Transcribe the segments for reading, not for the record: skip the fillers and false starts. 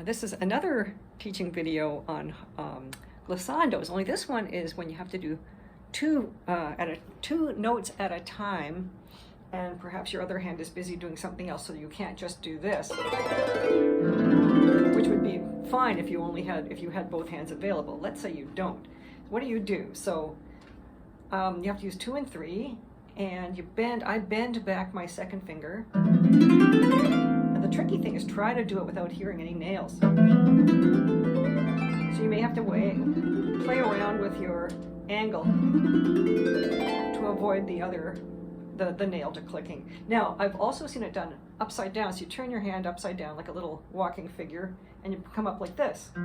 This is another teaching video on glissandos, only this one is when you have to do two notes at a time, and perhaps your other hand is busy doing something else, so you can't just do this, which would be fine if you had both hands available. Let's say you don't. What do you do? So you have to use 2 and 3, and I bend back my second finger. And the tricky thing is try to do it without hearing any nails. So you may have to play around with your angle to avoid the nail to clicking. Now, I've also seen it done upside down. So you turn your hand upside down like a little walking figure, and you come up like this. The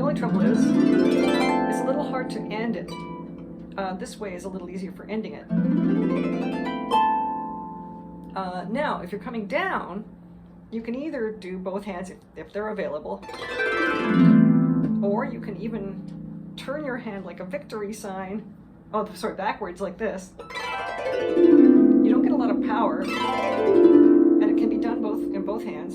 only trouble is, it's a little hard to end it. This way is a little easier for ending it. Now, if you're coming down, you can either do both hands if they're available, or you can even turn your hand like a victory sign. Oh, sorry, backwards like this. You don't get a lot of power, and it can be done in both hands.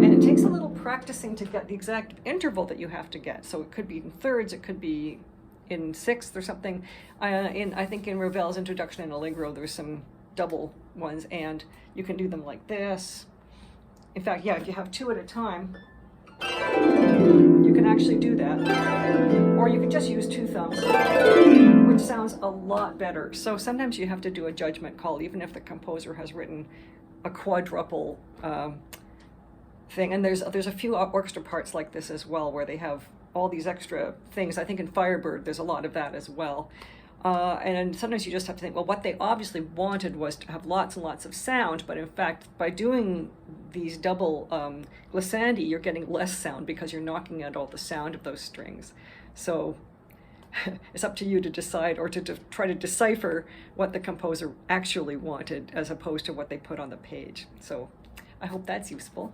And it takes a little practicing to get the exact interval that you have to get. So it could be in thirds, it could be in sixths or something. I think in Ravel's Introduction in Allegro, there's some double ones, and you can do them like this. In fact, yeah, if you have 2 at a time, you can actually do that. Or you can just use 2 thumbs, which sounds a lot better. So sometimes you have to do a judgment call, even if the composer has written a quadruple thing. And there's a few orchestra parts like this as well, where they have all these extra things. I think in Firebird there's a lot of that as well. And sometimes you just have to think, well, what they obviously wanted was to have lots and lots of sound, but in fact, by doing these double glissandi, you're getting less sound because you're knocking out all the sound of those strings. So it's up to you to decide, or to try to decipher what the composer actually wanted as opposed to what they put on the page. So I hope that's useful.